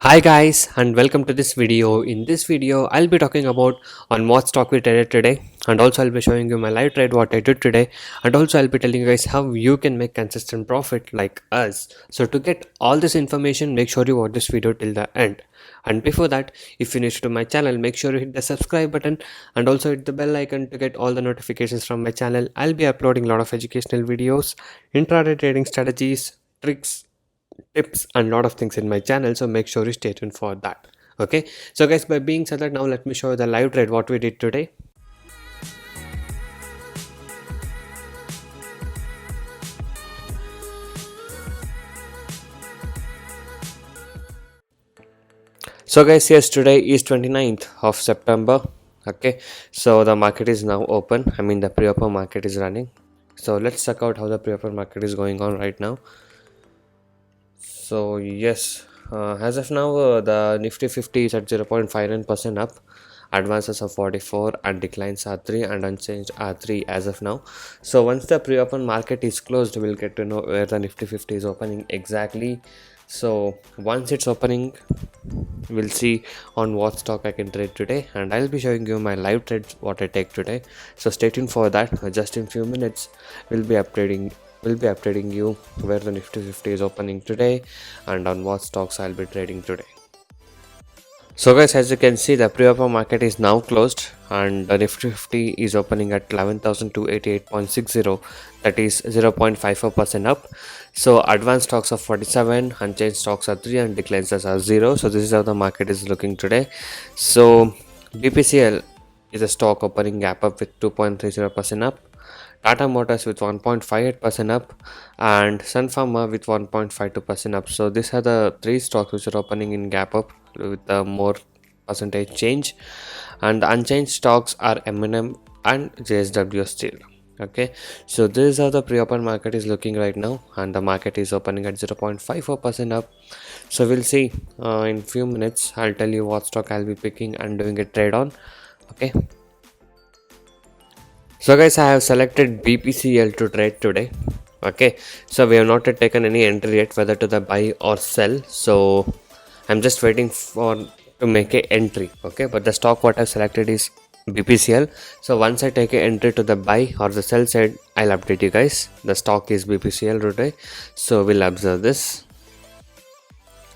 Hi guys and welcome to this video. In this video I'll be talking about on what stock we traded today, and also I'll be showing you my live trade what I did today, and also I'll be telling you guys how you can make consistent profit like us. So to get all this information, make sure you watch this video till the end. And before that, if you're new to my channel, make sure you hit the subscribe button and also hit the bell icon to get all the notifications from my channel. I'll be uploading a lot of educational videos, intraday trading strategies, tricks, tips and lot of things in my channel, so make sure you stay tuned for that. Okay, so guys, by being said that, now let me show you the live trade what we did today. So guys, yes, today is 29th of September. Okay, so the market is now open. I mean the pre-open market is running. So let's check out how the pre-open market is going on right now. So yes, as of now, the Nifty 50 is at 0.59% up. Advances are 44 and declines are 3 and unchanged are 3 as of now. So once the pre-open market is closed, we'll get to know where the Nifty 50 is opening exactly. So once it's opening, we'll see on what stock I can trade today, and I'll be showing you my live trades what I take today. So stay tuned for that. Just in few minutes we'll be updating you where the Nifty 50 is opening today and on what stocks I'll be trading today. So guys, as you can see, the pre-open market is now closed and the Nifty 50 is opening at 11,288.60, that is 0.54% up. So advanced stocks are 47, unchanged stocks are 3 and declines are 0. So this is how the market is looking today. So BPCL is a stock opening gap up with 2.30% up. Tata Motors with 1.58% up, and Sun Pharma with 1.52% up. So these are the three stocks which are opening in gap up with a more percentage change, and the unchanged stocks are M&M and JSW Steel. Okay, so this is how the pre-open market is looking right now, and the market is opening at 0.54% up. So we'll see in few minutes. I'll tell you what stock I'll be picking and doing a trade on. Okay, so guys, I have selected BPCL to trade today. Okay, so we have not yet taken any entry yet whether to the buy or sell, so I'm just waiting for to make a entry. Okay, but the stock what I've selected is BPCL. So once I take a entry to the buy or the sell side, I'll update you guys. The stock is BPCL today, so we'll observe this.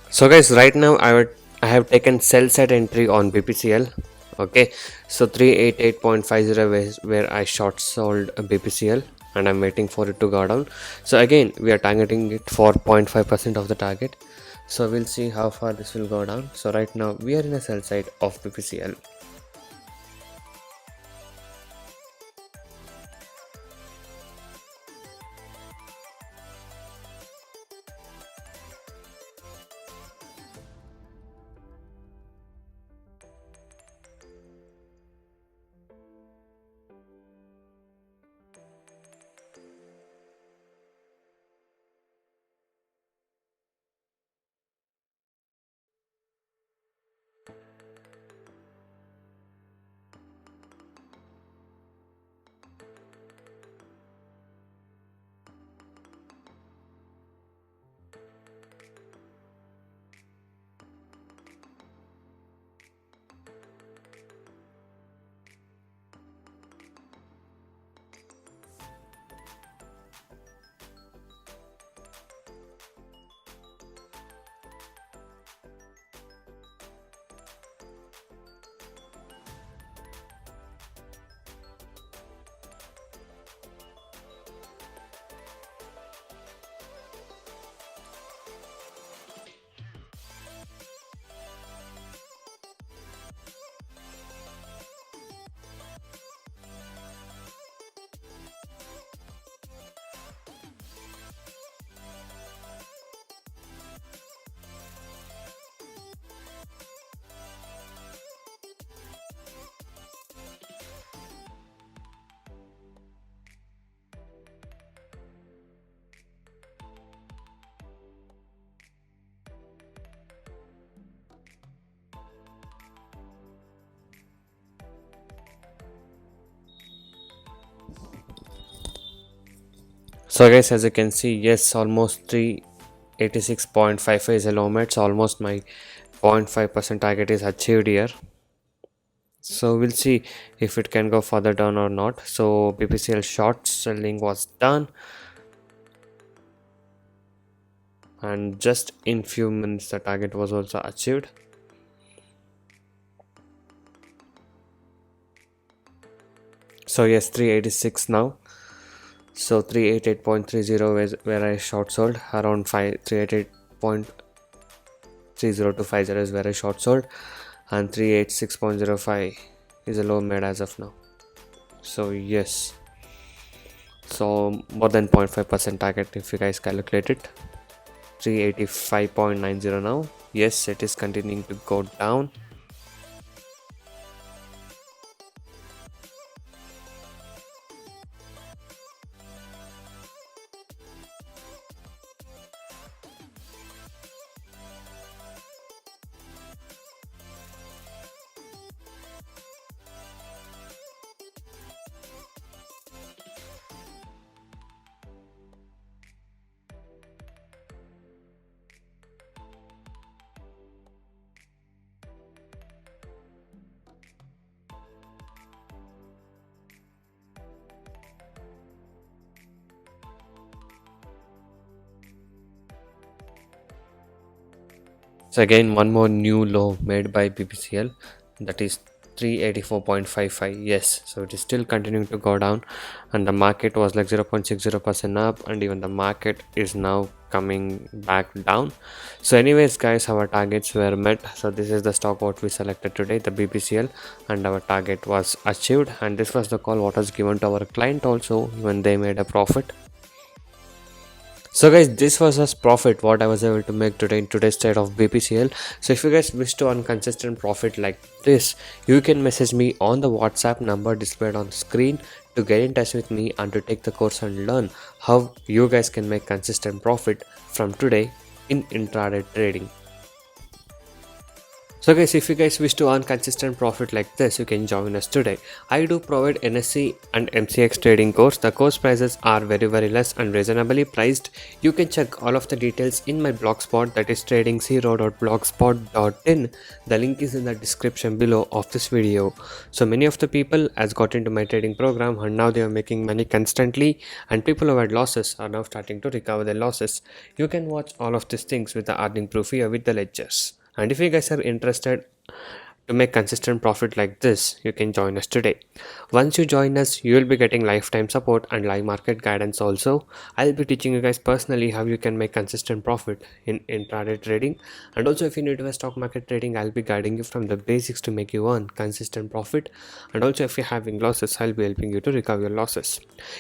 So guys, right now I have taken sell side entry on BPCL. Okay, so 388.50 where I short sold BPCL, and I'm waiting for it to go down. So again, we are targeting it for 0.5% of the target. So we'll see how far this will go down. So right now we are in a sell side of BPCL. So guys, as you can see, yes, almost 386.55 is a low match, almost my 0.5% target is achieved here. So we'll see if it can go further down or not. So BPCL short selling was done, and just in few minutes the target was also achieved. So yes, 386 now. So 388.30 is where I short sold, around 388.30 to 50 is where I short sold, and 386.05 is a low made as of now. So yes, so more than 0.5% target if you guys calculate it. 385.90 now. Yes, it is continuing to go down. So again, one more new low made by BPCL, that is 384.55. Yes, so it is still continuing to go down, and the market was like 0.60% up, and even the market is now coming back down. So anyways guys, our targets were met. So this is the stock what we selected today, the BPCL, and our target was achieved, and this was the call what was given to our client also when they made a profit. So guys, this was a profit what I was able to make today in today's trade of BPCL. So if you guys wish to earn consistent profit like this, you can message me on the WhatsApp number displayed on the screen to get in touch with me and to take the course and learn how you guys can make consistent profit from today in intraday trading. So guys, if you guys wish to earn consistent profit like this, you can join us today. I do provide NSE and MCX trading course. The course prices are very less and reasonably priced. You can check all of the details in my blogspot, that is trading0.blogspot.in. The link is in the description below of this video. So many of the people has got into my trading program and now they are making money constantly, and people who had losses are now starting to recover their losses. You can watch all of these things with the earning proof here with the ledgers. And if you guys are interested to make consistent profit like this, you can join us today. Once you join us, you will be getting lifetime support and live market guidance also. I'll be teaching you guys personally how you can make consistent profit in intraday trading. And also if you're new to the stock market trading, I'll be guiding you from the basics to make you earn consistent profit. And also if you're having losses, I'll be helping you to recover your losses.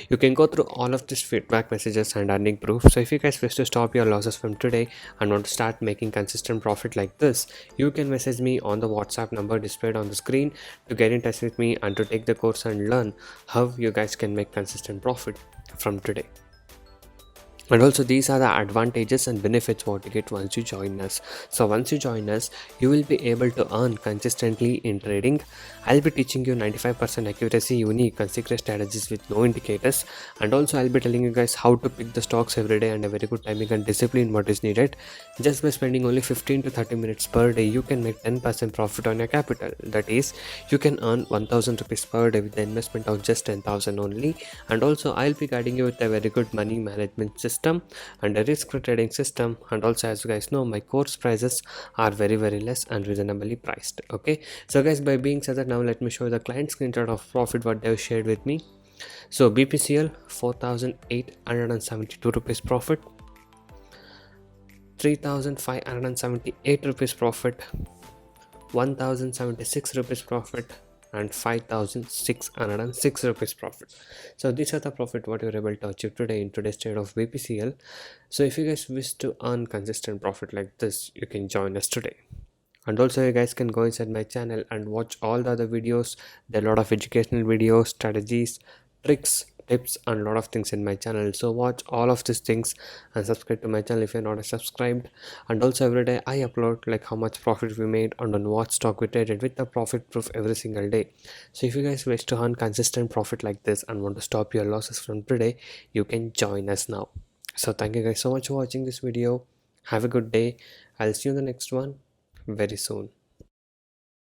You can go through all of these feedback messages and earning proof. So if you guys wish to stop your losses from today and want to start making consistent profit like this, you can message me on the WhatsApp number displayed on the screen to get in touch with me and to take the course and learn how you guys can make consistent profit from today. And also these are the advantages and benefits what you get once you join us. So once you join us, you will be able to earn consistently in trading. I'll be teaching you 95% accuracy, unique and secret strategies with no indicators. And also I'll be telling you guys how to pick the stocks every day and a very good timing and discipline what is needed. Just by spending only 15 to 30 minutes per day, you can make 10% profit on your capital. That is, you can earn 1000 rupees per day with the investment of just 10,000 only. And also I'll be guiding you with a very good money management system and a risk trading system. And also, as you guys know, my course prices are very less and reasonably priced. Okay, so guys, by being said that, now let me show you the client screenshot of profit what they've shared with me. So BPCL 4,872 rupees profit, 3,578 rupees profit, 1,076 rupees profit, and 5,606 rupees profit. So these are the profit what you're able to achieve today in today's trade of BPCL. So if you guys wish to earn consistent profit like this, you can join us today. And also you guys can go inside my channel and watch all the other videos. There are a lot of educational videos, strategies, tricks, tips and a lot of things in my channel. So watch all of these things and subscribe to my channel if you're not subscribed. And also every day I upload like how much profit we made and on what stock we traded with the profit proof every single day. So if you guys wish to earn consistent profit like this and want to stop your losses from today, you can join us now. So thank you guys so much for watching this video. Have a good day. I'll see you in the next one. very soon.